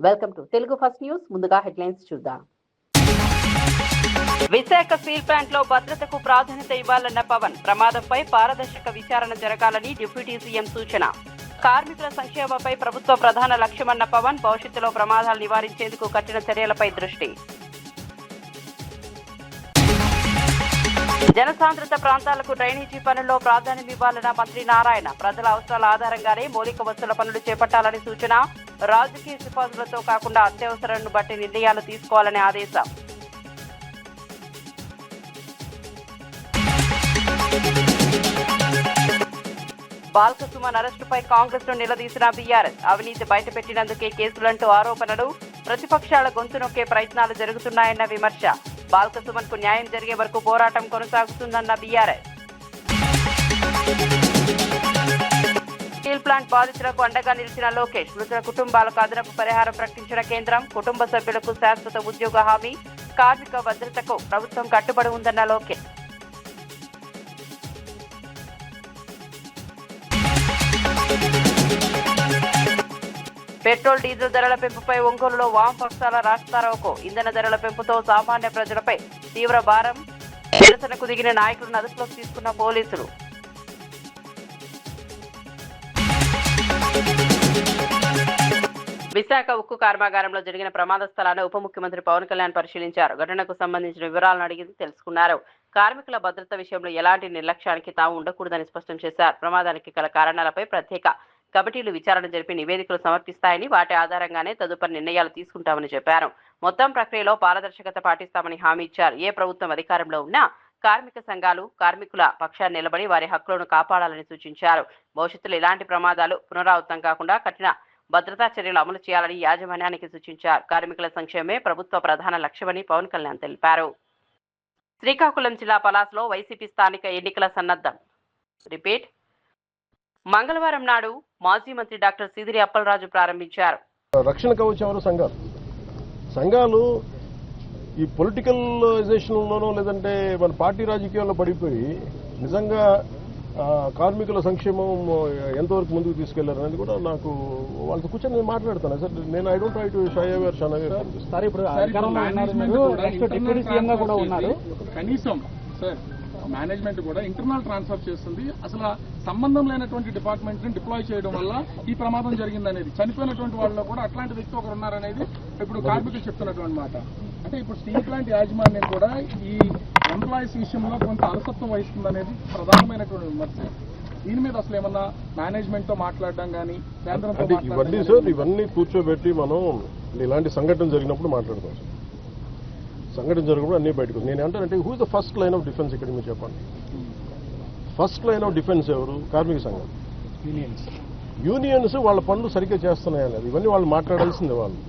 Welcome to Telugu first news. ముందుగా headlines చూద్దాం. Visakha steel plant లో భద్రతకు ప్రాధాన్యత ఇవ్వాలన్న పవన్. ప్రమాదంపై పారదర్శక విచారణ జరగాలని డిప్యూటీ సీఎం సూచన. కార్మికుల సంక్షేమంపై ప్రభుత్వ ప్రధాన లక్ష్యమన్న పవన్. భవిష్యత్తులో ప్రమాదాలు నివారించేందుకు కఠిన చర్యలపై దృష్టి. జనసాంద్రత ప్రాంతాలకు డ్రైనేజీ పనుల్లో ప్రాధాన్యం ఇవ్వాలన్న మంత్రి నారాయణ. ప్రజల అవసరాల ఆధారంగానే మౌలిక వసతుల పనులు చేపట్టాలని సూచన. రాజకీయ సిఫార్సులతో కాకుండా అత్యవసరాలను బట్టి నిర్ణయాలు తీసుకోవాలని ఆదేశం. బాల్క సుమన్ అరెస్టుపై కాంగ్రెస్ ను నిలదీసిన బీఆర్ఎస్. అవినీతి బయటపెట్టినందుకే కేసులంటూ ఆరోపణలు. ప్రతిపక్షాల గొంతు నొక్కే ప్రయత్నాలు జరుగుతున్నాయన్న విమర్శ. బాల్క సుమన్ కు న్యాయం జరిగే వరకు పోరాటం కొనసాగుతుందన్న బీఆర్ఎస్. స్టీల్ ప్లాంట్ బాధితులకు అండగా నిలిచిన లోకేష్. మృతుల కుటుంబాలకు అదనపు పరిహారం ప్రకటించిన కేంద్రం. కుటుంబ సభ్యులకు శాశ్వత ఉద్యోగ హామీ. కార్మిక భద్రతకు ప్రభుత్వం కట్టుబడి ఉందన్న లోకేష్. పెట్రోల్ డీజిల్ ధరల పెంపుపై ఒంగోలులో వామపక్షాల రాస్తారోకో. ఇంధన ధరల పెంపుతో సామాన్య ప్రజలపై తీవ్ర భారం. నిరసనకు దిగిన నాయకులను అదుపులోకి తీసుకున్న పోలీసులు. విశాఖ ఉక్కు కర్మాగారంలో జరిగిన ప్రమాద స్థలాన్ని ఉప ముఖ్యమంత్రి పవన్ కళ్యాణ్ పరిశీలించారు. ఘటనకు సంబంధించిన వివరాలను అడిగి తెలుసుకున్నారు. కార్మికుల భద్రత విషయంలో ఎలాంటి నిర్లక్ష్యానికి తాము ఉండకూడదని స్పష్టం చేశారు. ప్రమాదానికి గల కారణాలపై ప్రత్యేక కమిటీలు విచారణ జరిపి నివేదికలు సమర్పిస్తాయని, వాటి ఆధారంగానే తదుపరి నిర్ణయాలు తీసుకుంటామని చెప్పారు. మొత్తం ప్రక్రియలో పారదర్శకత పాటిస్తామని హామీ ఇచ్చారు. ఏ ప్రభుత్వం అధికారంలో ఉన్నా కార్మిక సంఘాలు కార్మికుల పక్షాన్ని నిలబడి వారి హక్కులను కాపాడాలని సూచించారు. భవిష్యత్తులో ఇలాంటి ప్రమాదాలు పునరావృతం కాకుండా కఠిన భద్రతా చర్యలు అమలు చేయాలని యాజమాన్యానికి సూచించారు. కార్మికుల సంక్షేమమే ప్రభుత్వ ప్రధాన లక్ష్యమని పవన్ కళ్యాణ్ తెలిపారు. శ్రీకాకుళం జిల్లా పలాసలో వైసీపీ స్థానిక ఎన్నికల సన్నద్ధం. రిపీట్. మంగళవారం నాడు మాజీ మంత్రి డాక్టర్ సీదిరి అప్పలరాజు ప్రారంభించారు. రక్షణ కవచాలు సంఘాలు ఈ పొలిటికలైజేషన్లోనో లేదంటే మన పార్టీ రాజకీయాల్లో పడిపోయి నిజంగా కార్మికుల సంక్షేమం ఎంతవరకు ముందుకు తీసుకెళ్లారు అనేది కూడా నాకు వాళ్ళతో కూర్చొని నేను మాట్లాడతాను సార్. నేను I don't try to shy away sir. ఇప్పుడు కనీసం సార్ మేనేజ్మెంట్ కూడా ఇంటర్నల్ ట్రాన్స్ఫర్ చేస్తుంది. అసలు సంబంధం లేనటువంటి డిపార్ట్మెంట్ ని డిప్లాయ్ చేయడం వల్ల ఈ ప్రమాదం జరిగిందనేది, చనిపోయినటువంటి వాళ్ళలో కూడా అట్లాంటి వ్యక్తి ఒకరు ఉన్నారనేది ఇప్పుడు కార్మికులు చెప్తున్నటువంటి మాట. అంటే ఇప్పుడు స్టీల్ ప్లాంట్ యాజమాన్యం కూడా ఈ ఎంప్లాయీస్ విషయంలో కొంత అలసత్వం వహిస్తుందనేది ప్రధానమైనటువంటి విమర్శ. దీని మీద అసలు ఏమన్నా మేనేజ్మెంట్ తో మాట్లాడడం కానీ కేంద్రంతో ఇవన్నీ సార్ ఇవన్నీ కూర్చోబెట్టి మనం ఇలాంటి సంఘటన జరిగినప్పుడు మాట్లాడతాం. సంఘటన జరిగినప్పుడు అన్నీ బయటకు. నేను అంటానంటే who is the first line of defence ఇక్కడ మీరు చెప్పండి. ఫస్ట్ లైన్ ఆఫ్ డిఫెన్స్ ఎవరు? కార్మిక సంఘం, యూనియన్స్. వాళ్ళ పనులు సరిగ్గా చేస్తున్నాయా లేదు ఇవన్నీ వాళ్ళు మాట్లాడాల్సిందే. వాళ్ళు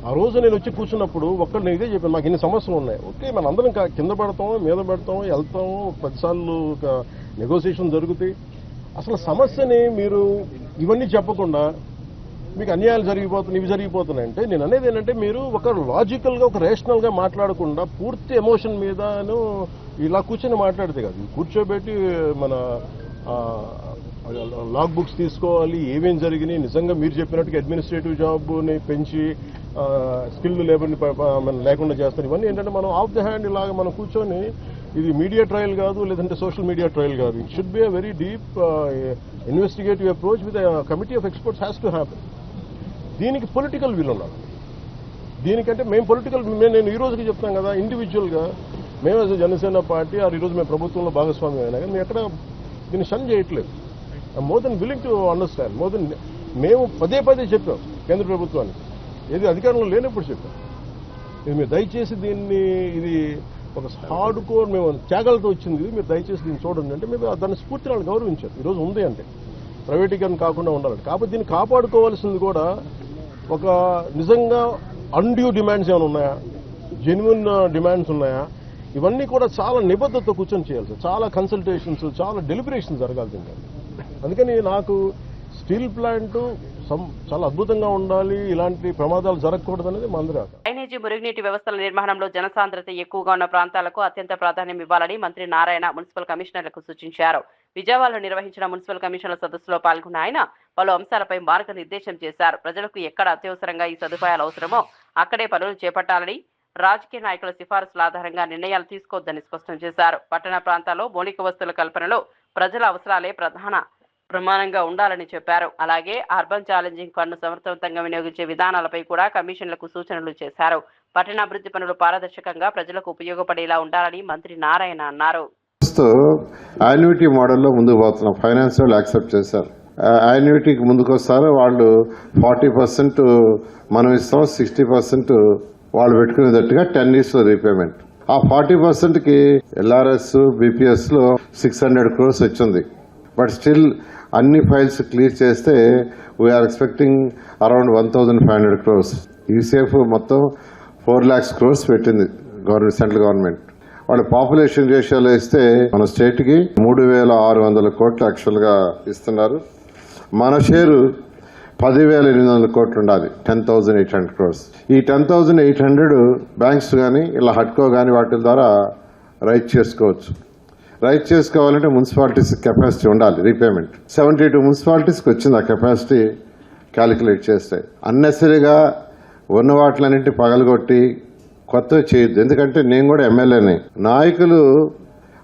ఆ రోజు నేను వచ్చి కూర్చున్నప్పుడు ఒక్కరు నేను ఇదే చెప్పాను, మాకు ఇన్ని సమస్యలు ఉన్నాయి. ఓకే, మన అందరం కింద పెడతాం, మీద పెడతాం, వెళ్తాం, 10 సార్లు నెగోసియేషన్ జరుగుతాయి. అసలు సమస్యని మీరు ఇవన్నీ చెప్పకుండా మీకు అన్యాయాలు జరిగిపోతున్నాయి, ఇవి జరిగిపోతున్నాయి అంటే నేను అనేది ఏంటంటే మీరు ఒక లాజికల్గా ఒక రేషనల్గా మాట్లాడకుండా పూర్తి ఎమోషన్ మీదను ఇలా కూర్చొని మాట్లాడితే కాదు. కూర్చోబెట్టి మన లాగ్ బుక్స్ తీసుకోవాలి, ఏమేం జరిగినాయి, నిజంగా మీరు చెప్పినట్టుగా అడ్మినిస్ట్రేటివ్ జాబ్ని పెంచి స్కిల్డ్ లేబర్ని లేకుండా చేస్తారు. ఇవన్నీ ఏంటంటే మనం ఆఫ్ ద హ్యాండ్ ఇలాగా మనం కూర్చొని ఇది మీడియా ట్రయల్ కాదు, లేదంటే సోషల్ మీడియా ట్రయల్ కాదు. It should be a very deep investigative approach with committee of experts has to happen. దీనికి పొలిటికల్ విల్ ఉండాలి. దీనికంటే మేము నేను ఈ రోజుకి చెప్తాను కదా, ఇండివిజువల్గా మేము యాజ్ జనసేన పార్టీ ఈరోజు మేము ప్రభుత్వంలో భాగస్వామ్యం అయినా కానీ మేము ఎక్కడ దీన్ని షన్ చేయట్లేదు. More than willing to understand. మేము పదే చెప్పాం కేంద్ర ప్రభుత్వానికి, ఏది అధికారంలో లేనప్పుడు చెప్పాం, ఇది మీరు దయచేసి దీన్ని, ఇది ఒక హార్డ్ కోర్ మేము త్యాగాలతో వచ్చింది, మీరు దయచేసి దీన్ని చూడండి అంటే మేము దాన్ని స్ఫూర్తిని వాళ్ళు గౌరవించారు. ఈరోజు ఉంది అంటే ప్రైవేటీకరణ కాకుండా ఉండాలంటే. కాబట్టి దీన్ని కాపాడుకోవాల్సింది కూడా ఒక నిజంగా అన్డ్యూ డిమాండ్స్ ఏమైనా ఉన్నాయా, జెన్యున్ డిమాండ్స్ ఉన్నాయా, ఇవన్నీ కూడా చాలా నిబద్ధతతో కూర్చొని చేయాలి సార్. చాలా కన్సల్టేషన్స్, చాలా డెలిబరేషన్స్ జరగాల్సిందే. అందుకని నాకు స్టీల్ ప్లాంట్ చాలా అద్భుతంగా ఉండాలి, ఇలాంటి ప్రమాదాలు జరగకూడదు అనేది మా అందరి ఆశ. డ్రైనేజీ మురుగునీటి వ్యవస్థల నిర్మాణంలో జనసాంద్రత ఎక్కువగా ఉన్న ప్రాంతాలకు అత్యంత ప్రాధాన్యం ఇవ్వాలని మంత్రి నారాయణ మున్సిపల్ కమిషనర్లకు సూచించారు. విజయవాడలో నిర్వహించిన మున్సిపల్ కమిషనర్ల సదస్సులో పాల్గొన్న ఆయన పలు అంశాలపై మార్గనిర్దేశం చేశారు. ప్రజలకు ఎక్కడ అత్యవసరంగా ఈ సదుపాయాలు అవసరమో అక్కడే పనులు చేపట్టాలని, రాజకీయ నాయకుల సిఫారసుల ఆధారంగా నిర్ణయాలు తీసుకోవద్దని స్పష్టం చేశారు. పట్టణ ప్రాంతాల్లో మౌలిక వసతుల కల్పనలో ప్రజల అవసరాలే ప్రధాన ప్రమాణంగా ఉండాలని చెప్పారు. అలాగే అర్బన్ ఛాలెంజింగ్ ఫండ్ సమర్థవంతంగా వినియోగించే విధానాలపై కూడా కమిషన్లకు సూచనలు చేశారు. పట్టణాభివృద్ధి పనులు పారదర్శకంగా ప్రజలకు ఉపయోగపడేలా ఉండాలని మంత్రి నారాయణ అన్నారు. యాన్యుటీ మోడల్లో ముందుకు పోతున్నాం. ఫైనాన్స్ వాళ్ళు యాక్సెప్ట్ చేశారు. యాన్యుటీకి ముందుకు వస్తారు. వాళ్ళు 40% మనం ఇస్తాం, 60% వాళ్ళు పెట్టుకునేటట్టుగా 10 years రీపేమెంట్. ఆ 40%కి LRS, BPS లో 600 crores వచ్చింది. బట్ స్టిల్ అన్ని ఫైల్స్ క్లియర్ చేస్తే we are expecting around 1,500 crores. ECF మొత్తం 4 lakhs crores పెట్టింది గవర్నమెంట్, సెంట్రల్ గవర్నమెంట్. వాళ్ళ పాపులేషన్ రేషియోలో ఇస్తే మన స్టేట్కి 3,600 కోట్లు యాక్చువల్గా ఇస్తున్నారు. మన షేరు 10,800 కోట్లు ఉండాలి, 10,800 crores. ఈ 10,800 బ్యాంక్స్ కానీ ఇలా హడ్కో కానీ వాటి ద్వారా రైట్ చేసుకోవచ్చు. రైట్ చేసుకోవాలంటే మున్సిపాలిటీస్ కెపాసిటీ ఉండాలి. రీపేమెంట్ 72 మున్సిపాలిటీస్కి వచ్చింది. ఆ కెపాసిటీ క్యాలిక్యులేట్ చేస్తే అన్నెసరీగా ఉన్న వాటిలన్నింటి పగలగొట్టి కొత్తవి చేయొద్దు. ఎందుకంటే నేను కూడా ఎమ్మెల్యేనే. నాయకులు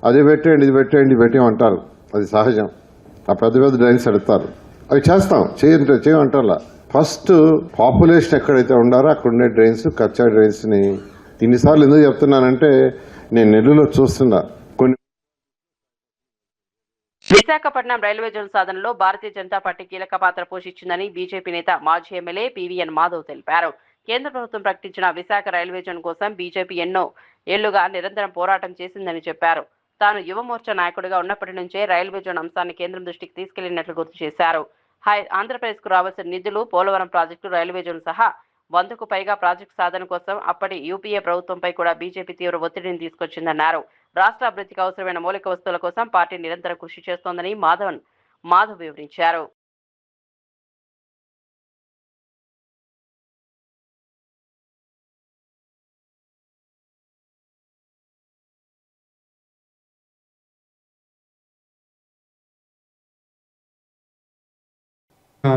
అది పెట్టేయండి, ఇది పెట్టేయండి, పెట్టేయమంటారు. అది సహజం. ఆ పెద్ద పెద్ద డ్రైన్స్ అడుగుతారు. అవి చేస్తాం, చేయమంటారా. ఫస్ట్ పాపులేషన్ ఎక్కడైతే ఉండారో అక్కడ ఉండే డ్రైన్స్, కచ్చా డ్రైన్స్ని ఇన్నిసార్లు ఎందుకు చెప్తున్నానంటే నేను నెల్లూరులో చూస్తున్నా. విశాఖపట్నం రైల్వే జోన్ సాధనలో భారతీయ జనతా పార్టీ కీలక పాత్ర పోషించిందని బీజేపీ నేత మాజీ ఎమ్మెల్యే పీవీఎన్ మాధవ్ తెలిపారు. కేంద్ర ప్రభుత్వం ప్రకటించిన విశాఖ రైల్వే జోన్ కోసం బీజేపీ ఎన్నో ఏళ్లుగా నిరంతరం పోరాటం చేసిందని చెప్పారు. తాను యువమోర్చా నాయకుడిగా ఉన్నప్పటి నుంచే రైల్వే జోన్ అంశాన్ని కేంద్రం దృష్టికి తీసుకెళ్లినట్లు గుర్తు చేశారు. ఆంధ్రప్రదేశ్కు రావాల్సిన నిధులు, పోలవరం ప్రాజెక్టు, రైల్వే జోన్ సహా 100కు పైగా ప్రాజెక్టు సాధన కోసం అప్పటి యూపీఏ ప్రభుత్వంపై కూడా బీజేపీ తీవ్ర ఒత్తిడిని తీసుకొచ్చిందన్నారు. రాష్ట్ర అభివృద్ధికి అవసరమైన మౌలిక వస్తువుల కోసం పార్టీ నిరంతరం కృషి చేస్తోందని మాధవ్ వివరించారు.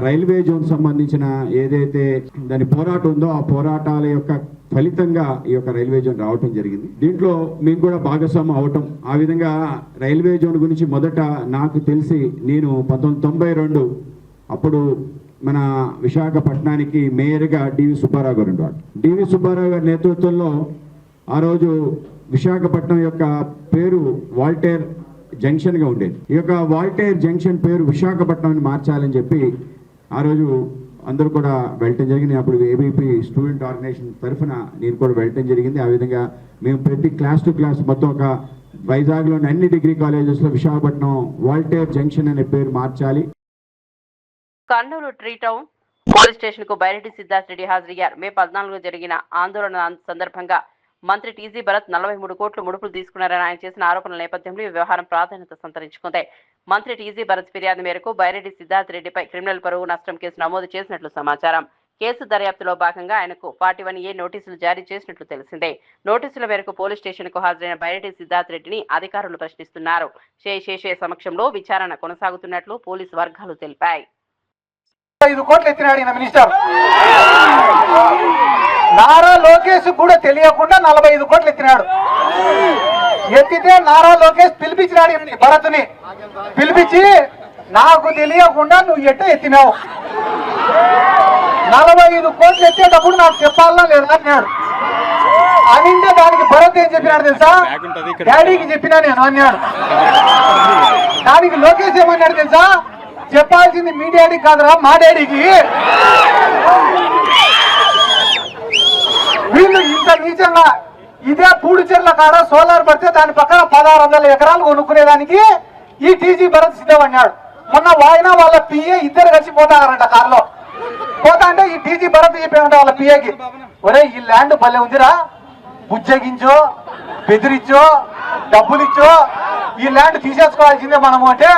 రైల్వే జోన్ సంబంధించిన ఏదైతే దాని పోరాటం ఉందో ఆ పోరాటాల యొక్క ఫలితంగా ఈ యొక్క రైల్వే జోన్ రావటం జరిగింది. దీంట్లో మేము కూడా భాగస్వామ్యం అవటం. ఆ విధంగా రైల్వే జోన్ గురించి మొదట నాకు తెలిసి నేను 1992 అప్పుడు మన విశాఖపట్నానికి మేయర్గా డివి సుబ్బారావు గారు ఉండేవాడు. డివి సుబ్బారావు గారి నేతృత్వంలో ఆ రోజు విశాఖపట్నం యొక్క పేరు వాల్టేర్ జంక్షన్గా ఉండేది. ఈ యొక్క వాల్టేర్ జంక్షన్ పేరు విశాఖపట్నం మార్చాలని చెప్పి ఆ రోజు అందరూ కూడా వెళ్ళటం జరిగింది. అప్పుడు ఏబీపీ స్టూడెంట్ ఆర్గనైజేషన్ తరఫున నేను కూడా వెళ్ళటం జరిగింది. ఆ విధంగా మేము ప్రతి క్లాస్ టు క్లాస్ మొత్తం ఒక వైజాగ్లోని అన్ని డిగ్రీ కాలేజెస్లో విశాఖపట్నం వాల్టేర్ జంక్షన్ అనే పేరు మార్చాలి. Kurnool tree town police station కు బైరెడ్డి సిద్ధార్థ రెడ్డి హాజరయ్యారు. మే 14 జరిగిన ఆందోళన సందర్భంగా మంత్రి టీజీ భరత్ 43 కోట్లు ముడుపులు తీసుకున్నారని ఆయన చేసిన ఆరోపణల నేపథ్యంలో ఈ వ్యవహారం ప్రాధాన్యత సంతరించుకుంది. మంత్రి టీజీ భరత్ ఫిర్యాదు మేరకు బైరెడ్డి సిద్ధార్థ రెడ్డిపై క్రిమినల్ పరువు నష్టం కేసు నమోదు చేసినట్లు సమాచారం. కేసు దర్యాప్తులో భాగంగా ఆయనకు 41A నోటీసులు జారీ చేసినట్లు తెలిసిందే. నోటీసుల మేరకు పోలీస్ స్టేషన్ కు హాజరైన బైరెడ్డి సిద్ధార్థ రెడ్డిని అధికారులు ప్రశ్నిస్తున్నారు. శేషే సమక్షంలో విచారణ కొనసాగుతున్నట్లు పోలీసు వర్గాలు తెలిపాయి. 5 కోట్లు ఎత్తినాడు ఈయన మినిస్టర్. నారా లోకేష్ కూడా తెలియకుండా 45 కోట్లు ఎత్తినాడు. ఎత్తితే నారా లోకేష్ పిలిపించినాడు భరత్ని. పిలిపించి నాకు తెలియకుండా నువ్వు ఎత్తినావు, 45 కోట్లు ఎత్తేటప్పుడు నాకు చెప్పాలా లేదా అన్నాడు. అనింటే దానికి భరత్ ఏం చెప్పినాడు తెలుసా? డాడీకి చెప్పినా నేను అన్నాడు. దానికి లోకేష్ ఏమన్నాడు తెలుసా? చెప్పాల్సింది మీ డాడీ కాదురా, మా డాడీకి. వీళ్ళు ఇంత నీచంగా ఇదే పూడిచెర్ల కాడ సోలార్ పడితే దాని పక్కన 1600 ఎకరాలు కొనుక్కునేదానికి ఈ టీజీ భరత్ సిద్ధమన్నాడు. మొన్న వాయినా వాళ్ళ పిఏ ఇద్దరు కలిసి పోతారంట కారులో. పోతా అంటే ఈ టీజీ భరత్ చెప్పామంట వాళ్ళ పిఏకి, ఒరే ఈ ల్యాండ్ భలే ఉందిరా, బుజ్జగించో, బెదిరించో, డబ్బులిచ్చో ఈ ల్యాండ్ తీసేసుకోవాల్సిందే మనము అంటే,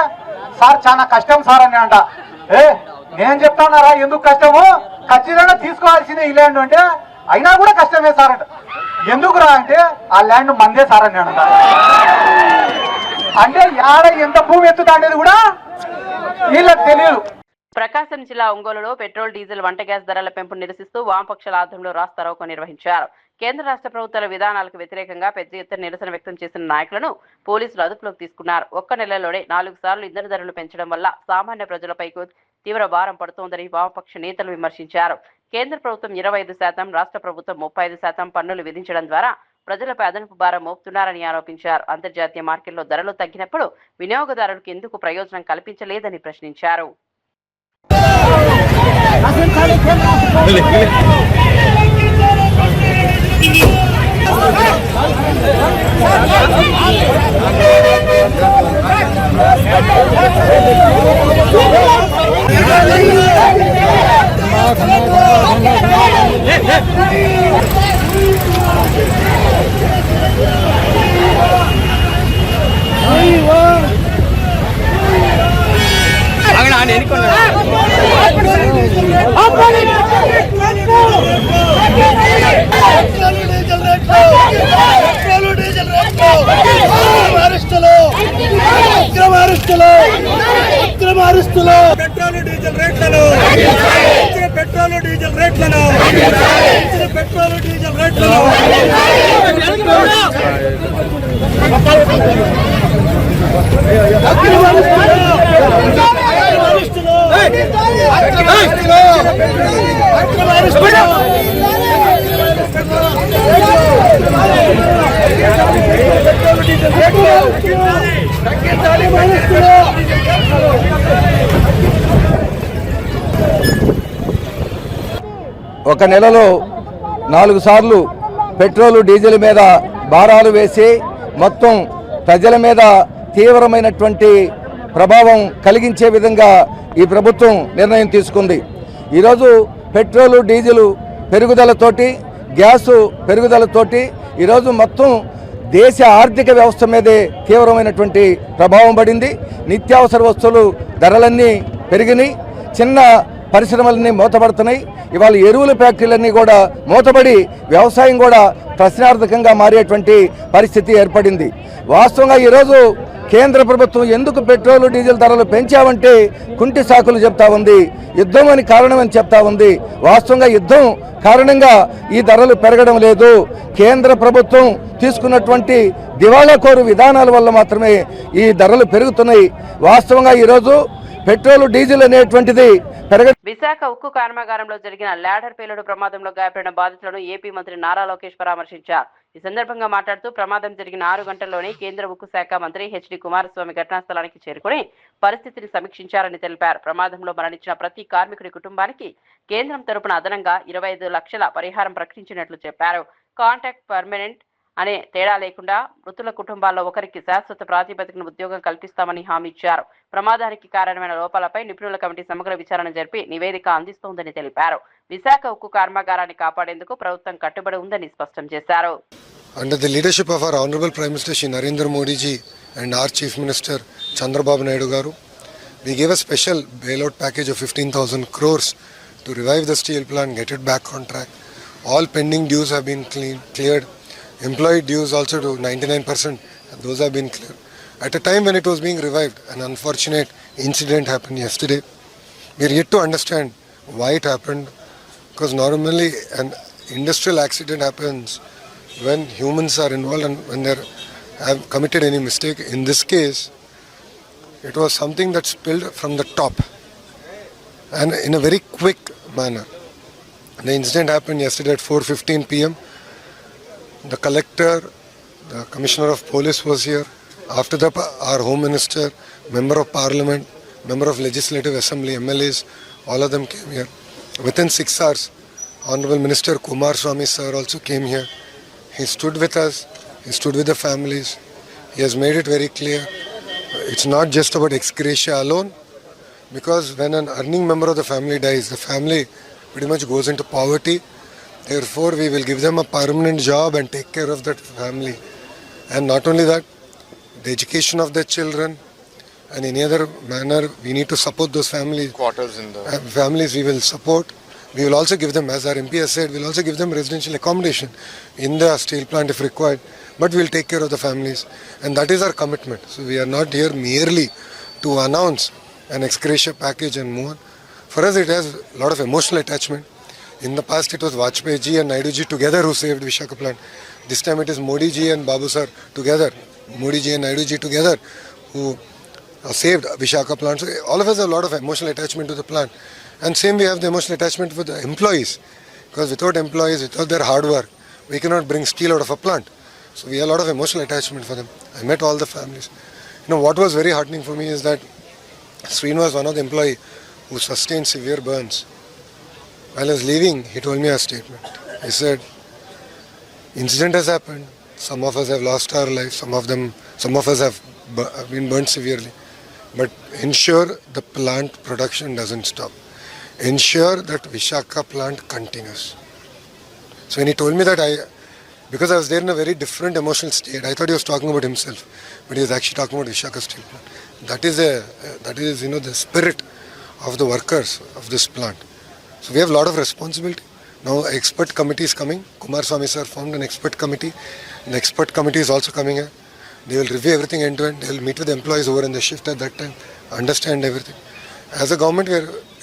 సార్ చాలా కష్టం సార్ అని అంట. నేను చెప్తానారా ఎందుకు కష్టము, ఖచ్చితంగా తీసుకోవాల్సిందే ఈ ల్యాండ్ అంటే, అయినా కూడా కష్టమే సార్ అంట. ఎందుకురా అంటే ఆ ల్యాండ్ మందే సార్ అని అంట. అంటే యాడ ఎంత భూమి ఎత్తుతా అనేది కూడా వీళ్ళకి తెలియదు. ప్రకాశం జిల్లా ఒంగోలులో పెట్రోల్, డీజిల్, వంట గ్యాస్ ధరల పెంపును నిరసిస్తూ వామపక్షాల ఆధ్వర్యంలో రాస్తారోకో నిర్వహించారు. కేంద్ర రాష్ట్ర ప్రభుత్వాల విధానాలకు వ్యతిరేకంగా పెద్ద ఎత్తున నిరసన వ్యక్తం చేసిన నాయకులను పోలీసులు అదుపులోకి తీసుకున్నారు. ఒక్క నెలలోనే 4 సార్లు ఇంధన ధరలు పెంచడం వల్ల సామాన్య ప్రజలపై తీవ్ర భారం పడుతోందని వామపక్ష నేతలు విమర్శించారు. కేంద్ర ప్రభుత్వం 25%, రాష్ట్ర ప్రభుత్వం 35% పన్నులు విధించడం ద్వారా ప్రజలపై అదనపు భారం మోపుతున్నారని ఆరోపించారు. అంతర్జాతీయ మార్కెట్లో ధరలు తగ్గినప్పుడు వినియోగదారులకు ఎందుకు ప్రయోజనం కల్పించలేదని ప్రశ్నించారు. ఒక నెలలో 4 సార్లు పెట్రోలు, డీజిల్ మీద భారాలు వేసి మొత్తం ప్రజల మీద తీవ్రమైనటువంటి ప్రభావం కలిగించే విధంగా ఈ ప్రభుత్వం నిర్ణయం తీసుకుంది. ఈరోజు పెట్రోలు, డీజిల్ పెరుగుదలతోటి, గ్యాసు పెరుగుదలతోటి ఈరోజు మొత్తం దేశ ఆర్థిక వ్యవస్థ మీదే తీవ్రమైనటువంటి ప్రభావం పడింది. నిత్యావసర వస్తువులు ధరలన్నీ పెరిగినాయి. చిన్న పరిశ్రమలన్నీ మూతపడుతున్నాయి. ఇవాళ ఎరువుల ఫ్యాక్టరీలన్నీ కూడా మూతపడి వ్యవసాయం కూడా ప్రశ్నార్థకంగా మారేటువంటి పరిస్థితి ఏర్పడింది. వాస్తవంగా ఈరోజు కేంద్ర ప్రభుత్వం ఎందుకు పెట్రోలు, డీజిల్ ధరలు పెంచామంటే కుంటి సాకులు చెప్తా ఉంది. యుద్ధం అని కారణమని చెప్తా ఉంది. వాస్తవంగా యుద్ధం కారణంగా ఈ ధరలు పెరగడం లేదు. కేంద్ర ప్రభుత్వం తీసుకున్నటువంటి దివాళాకోరు విధానాల వల్ల మాత్రమే ఈ ధరలు పెరుగుతున్నాయి. వాస్తవంగా ఈరోజు పెట్రోల్, డీజిల్ అనేటువంటిది విశాఖ ఉక్కు కర్మాగారంలో జరిగిన ల్యాడర్ పేలుడు ప్రమాదంలో గాయపడిన బాధితులను ఏపీ మంత్రి నారా లోకేష్ పరామర్శించారు. ఈ సందర్భంగా మాట్లాడుతూ ప్రమాదం జరిగిన 6 గంటల్లోనే కేంద్ర ఉక్కు శాఖ మంత్రి హెచ్డి కుమారస్వామి ఘటనా స్థలానికి చేరుకుని పరిస్థితిని సమీక్షించారని తెలిపారు. ప్రమాదంలో మరణించిన ప్రతి కార్మికుడి కుటుంబానికి కేంద్రం తరపున అదనంగా 25 లక్షల పరిహారం ప్రకటించినట్లు చెప్పారు. కాంట్రాక్ట్, పర్మనెంట్ అనే తేడా లేకుండా మృతుల కుటుంబాల్లో ఒకరికి శాశ్వత ప్రాతిపదికన ఉద్యోగం కల్పిస్తామని హామీ ఇచ్చారు. ప్రమాదానికి కారణమైన లోపాలపై నిపుణుల కమిటీ సమగ్ర విచారణ జరిపి నివేదిక అందిస్తోందని తెలిపారు. విశాఖ ఉక్కు కర్మాగారాన్ని కాపాడేందుకు ప్రభుత్వం కట్టుబడి ఉందని స్పష్టం చేశారు. Under the leadership of our Honorable Prime Minister Shri Narendra Modi ji and our Chief Minister Chandrababu Naidu garu, we gave a special bailout package of 15,000 crores to revive the steel plant, get it back on track. All pending dues have been cleared. Employee dues also to 99%, those have been cleared. At a time when it was being revived, an unfortunate incident happened yesterday. We are yet to understand why it happened, because normally an industrial accident happens when humans are involved and when they have committed any mistake. In this case, it was something that spilled from the top and in a very quick manner. The incident happened yesterday at 4:15 p.m. The collector, the commissioner of police was here. After that, our home minister, member of parliament, member of legislative assembly, MLAs, all of them came here. Within 6 hours, Honorable Minister Kumaraswamy sir also came here. He stood with us, he stood with the families. He has made it very clear. It's not just about ex gratia alone, because when an earning member of the family dies, the family pretty much goes into poverty. Therefore, we will give them a permanent job and take care of that family. And not only that, the education of their children and any other manner, we need to support those families. Quarters in the families we will support. We will also give them, as our MP has said, we will also give them residential accommodation in the steel plant if required. But we will take care of the families. And that is our commitment. So we are not here merely to announce an ex gratia package and move on. For us, it has a lot of emotional attachment. In the past, it was Vajpayee ji and Naidu ji together who saved Visakhapatnam plant. This time, it is Modi ji and Babu sir together, Modi ji and Naidu ji together, who saved Visakhapatnam plant. So all of us have a lot of emotional attachment to the plant. And same, we have the emotional attachment with the employees. Because without employees, without their hard work, we cannot bring steel out of a plant. So we have a lot of emotional attachment for them. I met all the families. What was very heartening for me is that Sreen was one of the employees who sustained severe burns. While I was leaving, he told me a statement. He said, incident has happened. Some of us have lost our lives. Some of us have been burnt severely. But ensure the plant production doesn't stop. Ensure that Visakhapatnam plant continues. So when he told me that, because I was there in a very different emotional state, I thought he was talking about himself, but he was actually talking about Visakhapatnam steel plant. That is the spirit of the workers of this plant. So we have a lot of responsibility. Now expert committee is coming. Kumaraswamy sir formed an expert committee. The expert committee is also coming here. They will review everything end to end. They will meet with the employees over in the shift at that time, understand everything. As a government,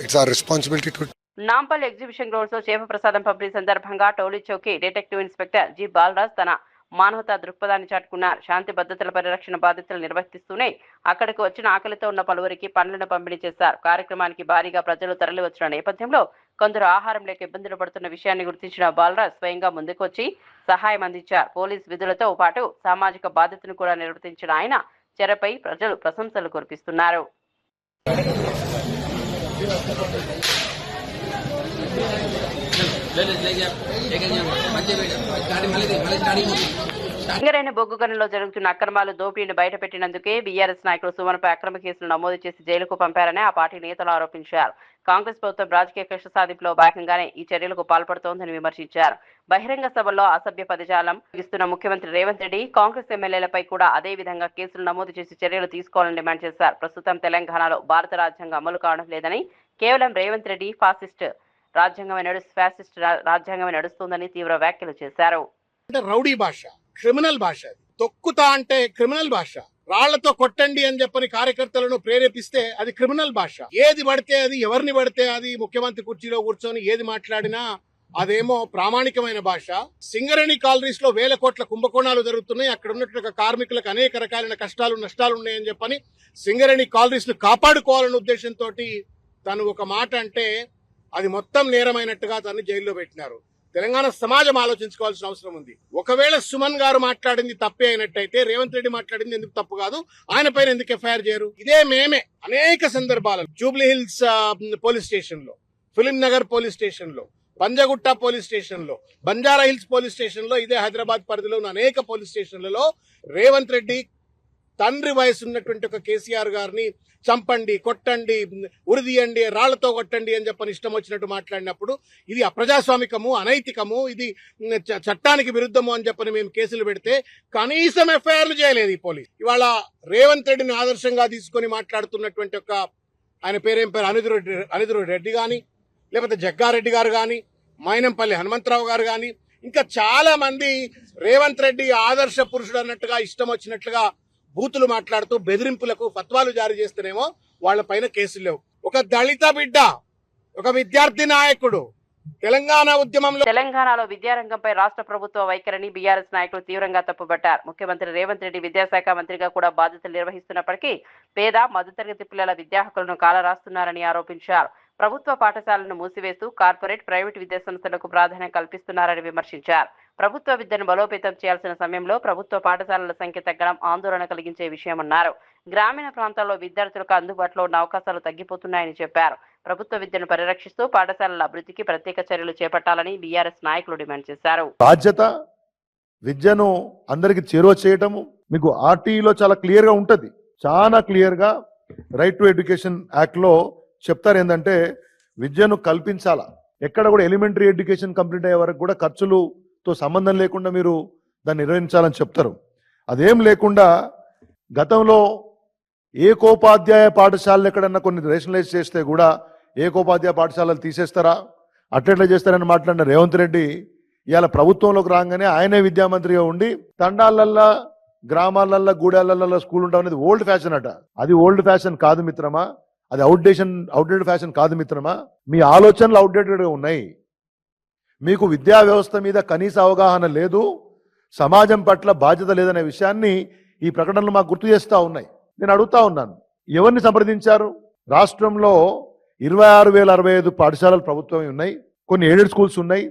it's our responsibility to. Nampally exhibition grounds లో చేప ప్రసాదం పంపిణీ సందర్భంగా Toli Chowki detective inspector G Balaraj తన మానవతా దృక్పథాన్ని చాటుకున్నారు. శాంతి భద్రతల పరిరక్షణ బాధ్యతలు నిర్వహిస్తూనే అక్కడికి వచ్చిన ఆకలితో ఉన్న పలువురికి పండ్లను పంపిణీ చేశారు. కార్యక్రమానికి భారీగా ప్రజలు తరలి వచ్చిన నేపథ్యంలో కొందరు ఆహారం లేక ఇబ్బందులు పడుతున్న విషయాన్ని గుర్తించిన బాలరాజ్ స్వయంగా ముందుకొచ్చి సహాయం అందించారు. పోలీస్ విధులతో పాటు సామాజిక బాధ్యతను కూడా నిర్వర్తించిన ఆయన చర్యపై ప్రజలు ప్రశంసలు కురిపిస్తున్నారు. సింగరేణి బొగ్గు గనుల్లో జరుగుతున్న అక్రమాలు దోపిడీని బయటపెట్టినందుకే బీఆర్ఎస్ నాయకులు సుమన్పై అక్రమ కేసులు నమోదు చేసి జైలుకు పంపారని ఆ పార్టీ నేతలు ఆరోపించారు. కాంగ్రెస్ ప్రభుత్వం రాజకీయ కక్ష సాధింపులో భాగంగానే ఈ చర్యలకు పాల్పడుతోందని విమర్శించారు. బహిరంగ సభల్లో అసభ్య పదజాలం ఇస్తున్న ముఖ్యమంత్రి రేవంత్ రెడ్డి కాంగ్రెస్ ఎమ్మెల్యేలపై కూడా అదే విధంగా కేసులు నమోదు చేసి చర్యలు తీసుకోవాలని డిమాండ్ చేశారు. ప్రస్తుతం తెలంగాణలో భారత రాజ్యాంగం అమలు కావడం లేదని, కేవలం రేవంత్ రెడ్డి ఫ్యాసిస్ట్ రాజ్యాంగమే నడుస్తుందని తీవ్ర వ్యాఖ్యలు చేశారు. రౌడీ భాష, క్రిమినల్ భాష, తొక్కుతా అంటే క్రిమినల్ భాష, రాళ్లతో కొట్టండి అని చెప్పని కార్యకర్తలను ప్రేరేపిస్తే అది క్రిమినల్ భాష. ఏది పడితే అది, ఎవరిని పడితే అది ముఖ్యమంత్రి కుర్చీలో కూర్చొని ఏది మాట్లాడినా అదేమో ప్రామాణికమైన భాష. సింగరేణి కాలనీస్ లో 1000 కోట్ల కుంభకోణాలు జరుగుతున్నాయి. అక్కడ ఉన్నటువంటి కార్మికులకు అనేక రకాలైన కష్టాలు నష్టాలు ఉన్నాయని చెప్పని సింగరేణి కాలనీస్ ను కాపాడుకోవాలనే ఉద్దేశంతో తను ఒక మాట అంటే అది మొత్తం నేరమైనట్టుగా తను జైల్లో పెట్టినారు. తెలంగాణ సమాజం ఆలోచించుకోవాల్సిన అవసరం ఉంది. ఒకవేళ సుమన్ గారు మాట్లాడింది తప్పే అయినట్టయితే రేవంత్ రెడ్డి మాట్లాడింది ఎందుకు తప్పు కాదు, ఆయన పైన ఎందుకు ఎఫ్ఐఆర్ చేయరు? ఇదే మేమే అనేక సందర్భాలలో జూబ్లీ హిల్స్ పోలీస్ స్టేషన్ లో, ఫిలిం నగర్ పోలీస్ స్టేషన్ లో, పంజగుట్ట పోలీస్ స్టేషన్ లో, బంజారా హిల్స్ పోలీస్ స్టేషన్ లో, ఇదే హైదరాబాద్ పరిధిలో ఉన్న అనేక పోలీస్ స్టేషన్లలో రేవంత్ రెడ్డి తండ్రి వయసు ఉన్నటువంటి ఒక కేసీఆర్ గారిని చంపండి, కొట్టండి, ఉరిదీయండి, రాళ్లతో కొట్టండి అని చెప్పని ఇష్టం వచ్చినట్టు మాట్లాడినప్పుడు ఇది అప్రజాస్వామికము, అనైతికము, ఇది చట్టానికి విరుద్ధము అని చెప్పని మేము కేసులు పెడితే కనీసం ఎఫ్ఐఆర్లు చేయలేదు ఈ పోలీస్. ఇవాళ రేవంత్ రెడ్డిని ఆదర్శంగా తీసుకొని మాట్లాడుతున్నటువంటి ఒక ఆయన పేరేం పేరు అనిరుద్ రెడ్డి గాని, లేకపోతే జగ్గారెడ్డి గారు గాని, మైనంపల్లి హనుమంతరావు గారు గాని, ఇంకా చాలా మంది రేవంత్ రెడ్డి ఆదర్శ పురుషుడు అన్నట్టుగా ఇష్టం వచ్చినట్లుగా బూతులు మాట్లాడుతూ బెదిరింపులకు ఫత్వాలు జారీ చేస్తేనేమో వాళ్ల పైన కేసులు లేవు. ఒక దళిత బిడ్డ, ఒక విద్యార్థి నాయకుడు తెలంగాణలో విద్యారంగంపై రాష్ట్ర ప్రభుత్వ వైఖరిని బీఆర్ఎస్ నాయకులు తీవ్రంగా తప్పుపట్టారు. ముఖ్యమంత్రి రేవంత్ రెడ్డి విద్యాశాఖ మంత్రిగా కూడా బాధ్యతలు నిర్వహిస్తున్నప్పటికీ పేద మధ్యతరగతి పిల్లల విద్యా హక్కులను కాలరాస్తున్నారని ఆరోపించారు. ప్రభుత్వ పాఠశాలను మూసివేస్తూ కార్పొరేట్, ప్రైవేటు విద్యాసంస్థలకు ప్రాధాన్యం కల్పిస్తున్నారని విమర్శించారు. ప్రభుత్వ విద్యను బలోపేతం చేయాల్సిన సమయంలో ప్రభుత్వ పాఠశాలల సంఖ్య తగ్గడం ఆందోళన కలిగించే విషయమన్నారు. గ్రామీణ ప్రాంతాల్లో విద్యార్థులకు అందుబాటులో ఉన్న అవకాశాలు తగ్గిపోతున్నాయని చెప్పారు. ప్రభుత్వ విద్యను పరిరక్షిస్తూ పాఠశాలల అభివృద్ధికి ప్రత్యేక చర్యలు చేపట్టాలని బీఆర్ఎస్ నాయకులు డిమాండ్ చేశారు. బాధ్యత విద్యను అందరికి చేరువ చేయటము మీకు ఆర్టీఈలో చాలా క్లియర్ గా ఉంటది. చాలా క్లియర్ గా రైట్ టు ఎడ్యుకేషన్ యాక్ట్ లో చెప్తారు ఏంటంటే విద్యను కల్పించాలా. ఎక్కడ కూడా ఎలిమెంటరీ ఎడ్యుకేషన్ కంప్లీట్ అయ్యే వరకు కూడా ఖర్చులతో సంబంధం లేకుండా మీరు దాన్ని నిర్వహించాలని చెప్తారు. అదేం లేకుండా గతంలో ఏకోపాధ్యాయ పాఠశాలలు ఎక్కడన్నా కొన్ని రేషనలైజ్ చేస్తే కూడా ఏకోపాధ్యాయ పాఠశాలలు తీసేస్తారా, అట్లెట్లా చేస్తారని మాట్లాడిన రేవంత్ రెడ్డి ఇవాళ ప్రభుత్వంలోకి రాగానే ఆయనే విద్యామంత్రిగా ఉండి తండాలల్లా, గ్రామాలల్లో, గూడాలల్లో స్కూల్ ఉండడం అనేది ఓల్డ్ ఫ్యాషన్ అట. అది ఓల్డ్ ఫ్యాషన్ కాదు మిత్రమా. అది అవుట్డేటెడ్ ఫ్యాషన్ కాదు మిత్రమా. మీ ఆలోచనలు అవుట్డేటెడ్గా ఉన్నాయి. మీకు విద్యా వ్యవస్థ మీద కనీస అవగాహన లేదు, సమాజం పట్ల బాధ్యత లేదనే విషయాన్ని ఈ ప్రకటనలు మాకు గుర్తు చేస్తూ ఉన్నాయి. నేను అడుగుతా ఉన్నాను, ఎవరిని సంప్రదించారు? రాష్ట్రంలో 26,065 పాఠశాలలు ప్రభుత్వమే ఉన్నాయి, కొన్ని ఎయిడెడ్ స్కూల్స్ ఉన్నాయి,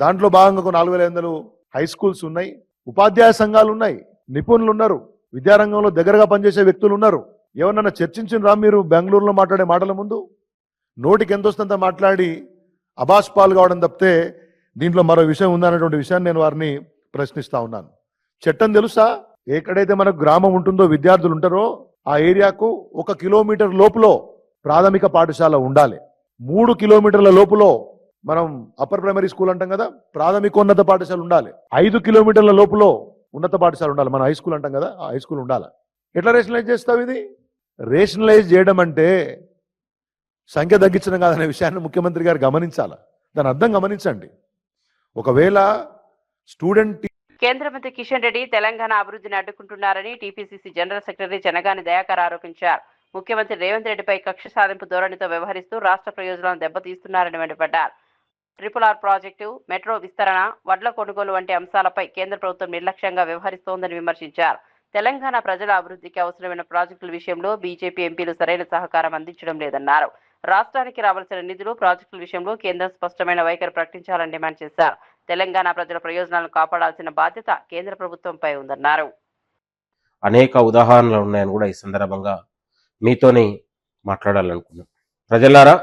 దాంట్లో భాగంగా కొన్ని 4,500 హై స్కూల్స్ ఉన్నాయి, ఉపాధ్యాయ సంఘాలు ఉన్నాయి, నిపుణులు ఉన్నారు, విద్యారంగంలో దగ్గరగా పనిచేసే వ్యక్తులు ఉన్నారు. ఎవరన్నా చర్చించినరా మీరు? బెంగళూరులో మాట్లాడే మాటల ముందు నోటికి ఎంత వస్తుందంత మాట్లాడి అబాస్పాలు కావడం తప్పితే దీంట్లో మరో విషయం ఉందన్నటువంటి విషయాన్ని నేను వారిని ప్రశ్నిస్తా ఉన్నాను. చట్టం తెలుసా? ఎక్కడైతే మనకు గ్రామం ఉంటుందో, విద్యార్థులు ఉంటారో ఆ ఏరియాకు 1 కిలోమీటర్ లోపులో ప్రాథమిక పాఠశాల ఉండాలి. 3 కిలోమీటర్ల లోపులో మనం అప్పర్ ప్రైమరీ స్కూల్ అంటాం కదా, ప్రాథమికోన్నత పాఠశాల ఉండాలి. 5 కిలోమీటర్ల లోపులో ఉన్నత పాఠశాల ఉండాలి, మన హై స్కూల్ అంటాం కదా, ఆ హై స్కూల్ ఉండాలి. ఎట్లా రేషనలైజ్ చేస్తావు? ఇది రేషనలైజ్ చేయడం అంటే సంఖ్య తగ్గించడం కాదనే విషయాన్ని ముఖ్యమంత్రి గారు గమనించాలి. దాని అర్థం గమనించండి. ఒకవేళ స్టూడెంట్ కేంద్ర మంత్రి కిషన్ రెడ్డి తెలంగాణ అభివృద్ధిని అడ్డుకుంటున్నారని TPCC general secretary Chenagani Dayakar ఆరోపించారు. ముఖ్యమంత్రి రేవంత్ రెడ్డిపై కక్ష సాధింపు ధోరణితో వ్యవహరిస్తూ రాష్ట్ర ప్రయోజనాలను దెబ్బతీస్తున్నారని మండిపడ్డారు. RRR ప్రాజెక్టు, మెట్రో విస్తరణ, వడ్ల కొనుగోలు వంటి అంశాలపై కేంద్ర ప్రభుత్వం నిర్లక్ష్యంగా వ్యవహరిస్తోందని విమర్శించారు. తెలంగాణ ప్రజల అభివృద్ధికి అవసరమైన ప్రాజెక్టుల విషయంలో బీజేపీ ఎంపీలు సరైన సహకారం అందించడం లేదన్నారు. రాష్ట్రానికి రావాల్సిన నిధులు, ప్రాజెక్టుల విషయంలో కేంద్రం స్పష్టమైన వైఖరి ప్రకటించాలని డిమాండ్ చేశారు. తెలంగాణ ప్రజల ప్రయోజనాలను కాపాడాల్సిన బాధ్యత కేంద్ర ప్రభుత్వంపై ఉందన్నారు. అనేక ఉదాహరణలు ఉన్నాయని కూడా ఈ సందర్భంగా మీతోని మాట్లాడాలనుకున్నాం. ప్రజలారా,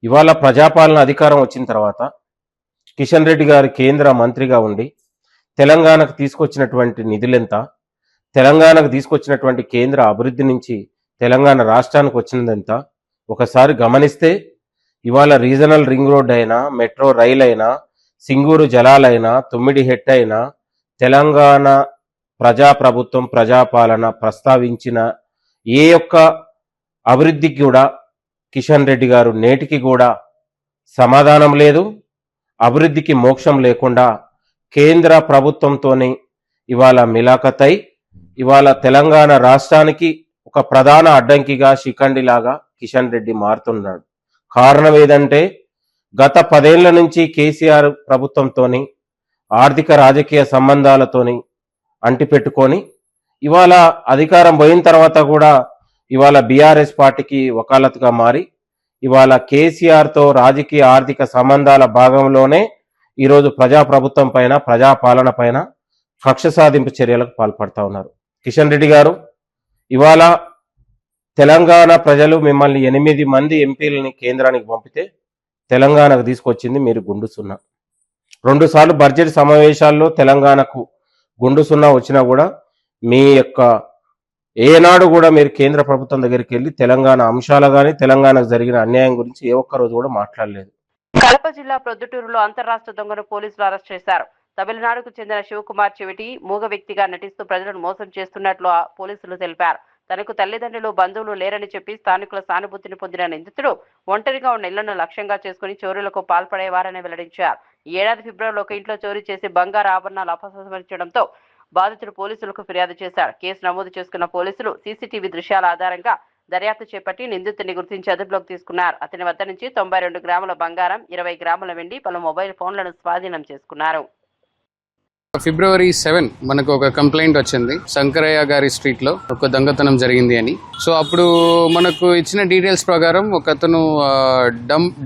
ఇవాళ ప్రజాపాలన అధికారం వచ్చిన తర్వాత కిషన్ రెడ్డి గారు కేంద్ర మంత్రిగా ఉండి తెలంగాణకు తీసుకొచ్చినటువంటి నిధులెంత, తెలంగాణకు తీసుకొచ్చినటువంటి కేంద్ర అభివృద్ధి నుంచి తెలంగాణ రాష్ట్రానికి వచ్చినదెంత ఒకసారి గమనిస్తే, ఇవాళ రీజనల్ రింగ్ రోడ్ అయినా, మెట్రో రైల్ అయినా, సింగూరు జలాలైనా, తుమ్మిడిహెట్ట అయినా, తెలంగాణ ప్రజాప్రభుత్వం, ప్రజాపాలన ప్రస్తావించిన ఏ ఒక్క అభివృద్ధికి కూడా కిషన్ రెడ్డి గారు నేటికి కూడా సమాధానం లేదు. అభివృద్ధికి మోక్షం లేకుండా కేంద్ర ప్రభుత్వంతోనే ఇవాళ మిలాఖతై ఇవాళ తెలంగాణ రాష్ట్రానికి ఒక ప్రధాన అడ్డంకిగా, శిఖండిలాగా కిషన్ రెడ్డి మారుతున్నాడు. కారణం ఏదంటే, గత 10 ఏళ్ల నుంచి కేసీఆర్ ప్రభుత్వంతోని ఆర్థిక రాజకీయ సంబంధాలతోని అంటిపెట్టుకొని ఇవాళ అధికారం పోయిన తర్వాత కూడా ఇవాళ బీఆర్ఎస్ పార్టీకి వకాలత్గా మారి ఇవాళ కేసీఆర్తో రాజకీయ ఆర్థిక సంబంధాల భాగంలోనే ఈరోజు ప్రజాప్రభుత్వం పైన, ప్రజాపాలన పైన కక్ష సాధింపు చర్యలకు పాల్పడతా ఉన్నారు. కిషన్ రెడ్డి గారు, ఇవాళ తెలంగాణ ప్రజలు మిమ్మల్ని 8 మంది ఎంపీలని కేంద్రానికి పంపితే తెలంగాణకు తీసుకొచ్చింది మీరు గుండు సున్నా. 2 సార్లు బడ్జెట్ సమావేశాల్లో తెలంగాణకు గుండు సున్నా వచ్చినా కూడా మీ యొక్క ఏనాడు కూడా మీరు కేంద్ర ప్రభుత్వం దగ్గరికి వెళ్ళి తెలంగాణ అంశాలు కానీ, తెలంగాణకు జరిగిన అన్యాయం గురించి ఏ ఒక్క రోజు కూడా మాట్లాడలేదు. కడప జిల్లా ప్రొద్దుటూరులో అంతర్రాష్ట్ర దొంగను పోలీసులు అరెస్ట్ చేశారు. తమిళనాడుకు చెందిన శివకుమార్ చెవిటి మూగ వ్యక్తిగా నటిస్తూ ప్రజలను మోసం చేస్తున్నట్లు పోలీసులు తెలిపారు. తనకు తల్లిదండ్రులు, బంధువులు లేరని చెప్పి స్థానికుల సానుభూతిని పొందిన నిందితుడు ఒంటరిగా ఉన్న ఇళ్లను లక్ష్యంగా చేసుకుని చోరీలకు పాల్పడేవారని వెల్లడించారు. ఈ ఏడాది ఫిబ్రవరిలో ఒక ఇంట్లో చోరీ చేసి బంగారు ఆభరణాలు అపహరించడంతో బాధితుడు పోలీసులకు ఫిర్యాదు చేశారు. కేసు నమోదు చేసుకున్న పోలీసులు సీసీటీవీ దృశ్యాల ఆధారంగా దర్యాప్తు చేపట్టి నిందితుడిని గుర్తించి అదుపులోకి తీసుకున్నారు. అతని వద్ద నుంచి 92 గ్రాముల బంగారం, 20 గ్రాముల వెండి, పలు మొబైల్ ఫోన్లను స్వాధీనం చేసుకున్నారు. ఫిబ్రవరి 7 మనకు ఒక కంప్లైంట్ వచ్చింది, శంకరయ్య గారి స్ట్రీట్ లో ఒక దొంగతనం జరిగింది అని. సో అప్పుడు మనకు ఇచ్చిన డీటెయిల్స్ ప్రకారం ఒకతను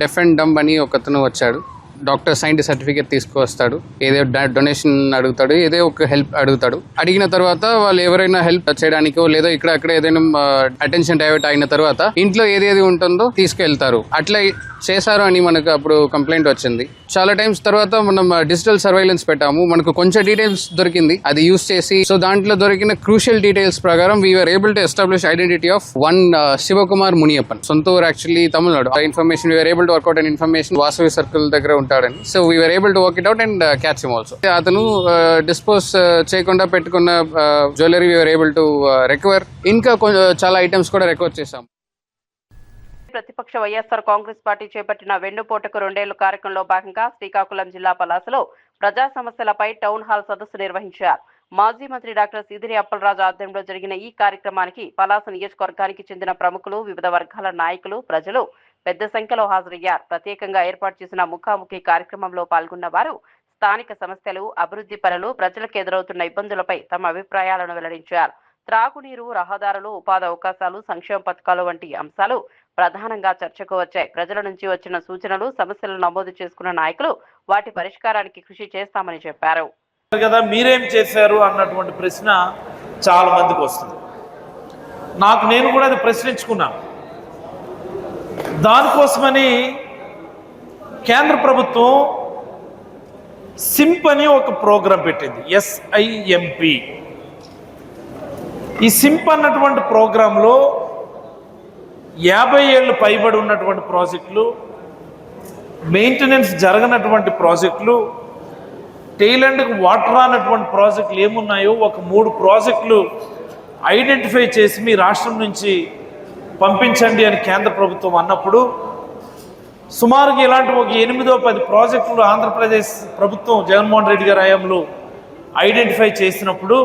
డెఫ్ అండ్ డంబ్ అని ఒకతను వచ్చాడు. డాక్టర్ సైంటిస్ట్ సర్టిఫికేట్ తీసుకువస్తాడు, ఏదో డొనేషన్ అడుగుతాడు, ఏదో ఒక హెల్ప్ అడుగుతాడు. అడిగిన తర్వాత వాళ్ళు ఎవరైనా హెల్ప్ చేయడానికో లేదో ఇక్కడ అక్కడ ఏదైనా అటెన్షన్ డైవర్ట్ అయిన తర్వాత ఇంట్లో ఏదేది ఉంటుందో తీసుకెళ్తారు. అట్లా చేశారు అని మనకు అప్పుడు కంప్లైంట్ వచ్చింది. చాలా టైమ్స్ తర్వాత మనం డిజిటల్ సర్వైలెన్స్ పెట్టాము, మనకు కొంచెం డీటెయిల్స్ దొరికింది. అది యూస్ చేసి సో దాంట్లో దొరికిన క్రూషియల్ డీటెయిల్స్ ప్రకారం we're able to establish identity of one Shivakumar Muniyappan. సొంత ఊరు యాక్చువల్లీ తమిళనాడు. ఆ information we're able to work out and information Vasavi circle దగ్గర ఉంటాడని. So we're able to work it out and catch him also. అతను డిస్పోజ్ చేయకుండా పెట్టుకున్న jewellery we're able to recover. ఇంకా చాలా ఐటమ్స్ కూడా రికవర్ చేశాం. ప్రతిపక్ష వైఎస్ఆర్ కాంగ్రెస్ పార్టీ చేపట్టిన వెన్నుపోటకు 2 ఏళ్ల కార్యక్రమంలో భాగంగా శ్రీకాకుళం జిల్లా పలాసలో ప్రజా సమస్యలపై టౌన్ హాల్ సదస్సు నిర్వహించారు. మాజీ మంత్రి డాక్టర్ సీదిరి అప్పలరాజు ఆధ్వర్యంలో జరిగిన ఈ కార్యక్రమానికి పలాస నియోజకవర్గానికి చెందిన ప్రముఖులు, వివిధ వర్గాల నాయకులు, ప్రజలు పెద్ద సంఖ్యలో హాజరయ్యారు. ప్రత్యేకంగా ఏర్పాటు చేసిన ముఖాముఖి కార్యక్రమంలో పాల్గొన్న వారు స్థానిక సమస్యలు, అభివృద్ధి పనులు, ప్రజలకు ఎదురవుతున్న ఇబ్బందులపై తమ అభిప్రాయాలను వెల్లడించారు. త్రాగునీరు, రహదారులు, ఉపాధి అవకాశాలు, సంక్షేమ పథకాలు వంటి అంశాలు ప్రధానంగా చర్చకు వచ్చాయి. ప్రజల నుంచి వచ్చిన సూచనలు, సమస్యలను నమోదు చేసుకున్న నాయకులు వాటి పరిష్కారానికి కృషి చేస్తామని చెప్పారు. కదా మీరేం చేశారు అన్నటువంటి ప్రశ్న చాలా మందికి వస్తుంది. నేను కూడా అది ప్రశ్నించుకున్నాను. దానికోసమని కేంద్ర ప్రభుత్వం సింప్ అని ఒక ప్రోగ్రాం పెట్టింది, SIMP. ఈ సింప్ అన్నటువంటి ప్రోగ్రాంలో 50 ఏళ్ళు పైబడి ఉన్నటువంటి ప్రాజెక్టులు, మెయింటెనెన్స్ జరగనటువంటి ప్రాజెక్టులు, టెయిల్ ఎండ్కి వాటర్ అన్నటువంటి ప్రాజెక్టులు ఏమున్నాయో ఒక 3 ప్రాజెక్టులు ఐడెంటిఫై చేసి మీ రాష్ట్రం నుంచి పంపించండి అని కేంద్ర ప్రభుత్వం అన్నప్పుడు సుమారుగా ఇలాంటి ఒక 8-10 ప్రాజెక్టులు ఆంధ్రప్రదేశ్ ప్రభుత్వం జగన్మోహన్ రెడ్డి గారి హయాంలో ఐడెంటిఫై చేసినప్పుడు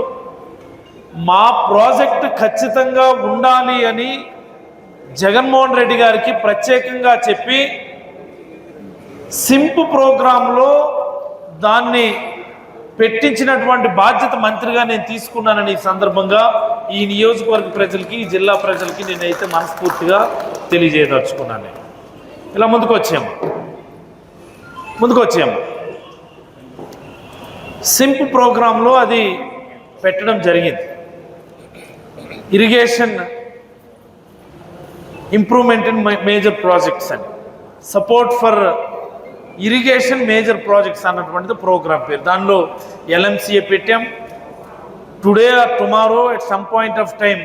మా ప్రాజెక్టు ఖచ్చితంగా ఉండాలి అని జగన్మోహన్ రెడ్డి గారికి ప్రత్యేకంగా చెప్పి సింప్ ప్రోగ్రాంలో దాన్ని పెట్టించినటువంటి బాధ్యత మంత్రిగా నేను తీసుకున్నానని ఈ సందర్భంగా ఈ నియోజకవర్గ ప్రజలకి, ఈ జిల్లా ప్రజలకి నేనైతే మనస్ఫూర్తిగా తెలియజేయదలుచుకున్నాను. ఇలా ముందుకు వచ్చాము. సింప్ ప్రోగ్రాంలో అది పెట్టడం జరిగింది. Irrigation improvement in major projects అని, support for irrigation major projects అన్నటువంటిది ప్రోగ్రామ్ పేరు. దానిలో LMCA పెట్టాం. Today or tomorrow at some point of time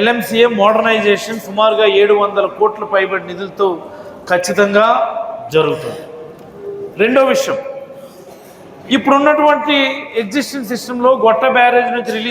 LMCA modernisation సుమారుగా 700 కోట్ల పైబడి నిధులతో ఖచ్చితంగా జరుగుతుంది. రెండో విషయం, ఇప్పుడున్నటువంటి ఎగ్జిస్టింగ్ సిస్టంలో గొట్ట బ్యారేజ్ నుంచి రిలీజ్